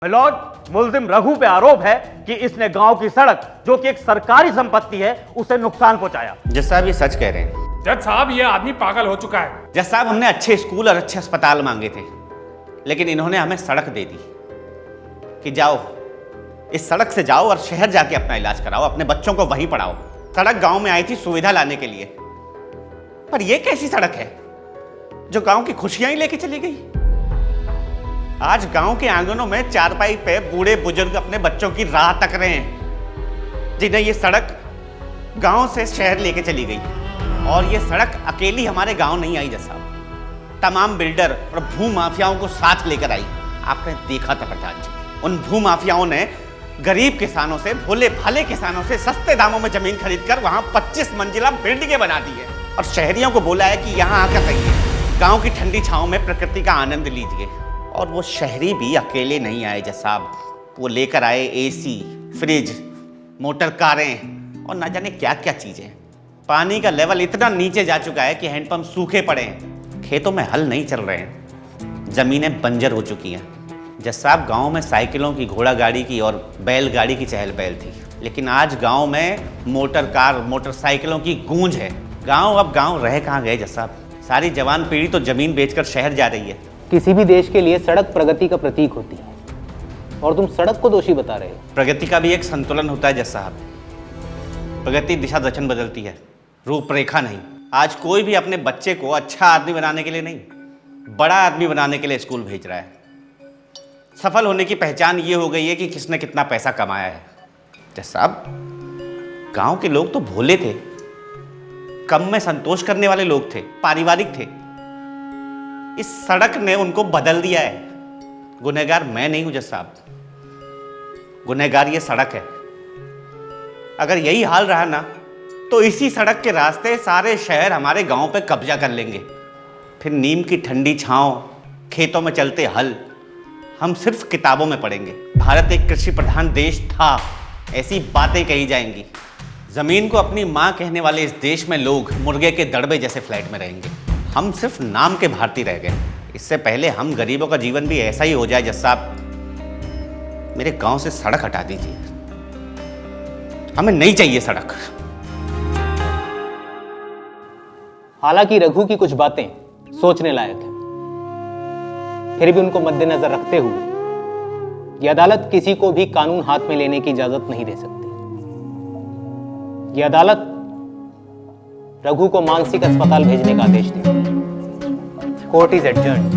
Milord, मुल्जिम Raghu पे आरोप है कि इसने गांव की सड़क जो कि एक सरकारी संपत्ति है उसे नुकसान पहुंचाया। जज साहब ये सच कह रहे हैं। जज साहब ये आदमी पागल हो चुका है। जज साहब हमने अच्छे स्कूल और अच्छे अस्पताल मांगे थे, लेकिन इन्होंने हमें सड़क दे दी कि जाओ इस सड़क से जाओ और शहर जाके अपना इलाज कराओ, अपने बच्चों को वहीं पढ़ाओ। सड़क गांव में आई थी सुविधा लाने के लिए, पर यह कैसी सड़क है जो गांव की खुशियां ही लेके चली गई। आज गांव के आंगनों में चारपाई पे बूढ़े बुजुर्ग अपने बच्चों की राह तक रहे हैं, जिन्हें ये सड़क गांव से शहर लेके चली गई। और ये सड़क अकेली हमारे गांव नहीं आई जज साहब, तमाम बिल्डर और भू माफियाओं को साथ लेकर आई। आपने देखा था प्रधान जी, उन भू माफियाओं ने गरीब किसानों से, भोले भाले किसानों से सस्ते दामों में जमीन खरीदकर वहां 25 मंजिला बिल्डिंगें बना दी है और शहरियों को बोला है कि यहां आकर रहिए, गांव की ठंडी छांव में प्रकृति का आनंद लीजिए। और वो शहरी भी अकेले नहीं आए जज साहब, वो लेकर आए एसी, फ्रिज, मोटर कारें और ना जाने क्या क्या चीजें। पानी का लेवल इतना नीचे जा चुका है कि हैंडपंप सूखे पड़े हैं, खेतों में हल नहीं चल रहे हैं, जमीनें बंजर हो चुकी हैं। जज साहब गाँव में साइकिलों की, घोड़ा गाड़ी की और बैलगाड़ी की चहल पहल थी, लेकिन आज गाँव में मोटर कार, मोटरसाइकिलों की गूंज है। गाँव अब गाँव रह कहाँ गए जज साहब? सारी जवान पीढ़ी तो जमीन बेचकर शहर जा रही है। किसी भी देश के लिए सड़क प्रगति का प्रतीक होती है और तुम सड़क को दोषी बता रहे हो। प्रगति का भी एक संतुलन होता है जज साहब। प्रगति दिशा दर्शन बदलती है, रूपरेखा नहीं। आज कोई भी अपने बच्चे को अच्छा आदमी बनाने के लिए नहीं, बड़ा आदमी बनाने के लिए स्कूल भेज रहा है। सफल होने की पहचान ये हो गई है कि किसने कितना पैसा कमाया है। जज साहब गांव के लोग तो भोले थे, कम में संतोष करने वाले लोग थे, पारिवारिक थे। इस सड़क ने उनको बदल दिया है। गुनहगार मैं नहीं हूं जज साहब, गुनहगार ये सड़क है। अगर यही हाल रहा ना तो इसी सड़क के रास्ते सारे शहर हमारे गांव पे कब्जा कर लेंगे। फिर नीम की ठंडी छांव, खेतों में चलते हल हम सिर्फ किताबों में पढ़ेंगे। भारत एक कृषि प्रधान देश था, ऐसी बातें कही जाएंगी। जमीन को अपनी मां कहने वाले इस देश में लोग मुर्गे के दड़बे जैसे फ्लैट में रहेंगे। हम सिर्फ नाम के भारतीय रह गए। इससे पहले हम गरीबों का जीवन भी ऐसा ही हो जाए जज साहब, मेरे गांव से सड़क हटा दीजिए, हमें नहीं चाहिए सड़क। हालांकि रघु की कुछ बातें सोचने लायक है, फिर भी उनको मद्देनजर रखते हुए ये अदालत किसी को भी कानून हाथ में लेने की इजाजत नहीं दे सकती। ये अदालत रघु को मानसिक अस्पताल भेजने का आदेश देती है। Court is adjourned.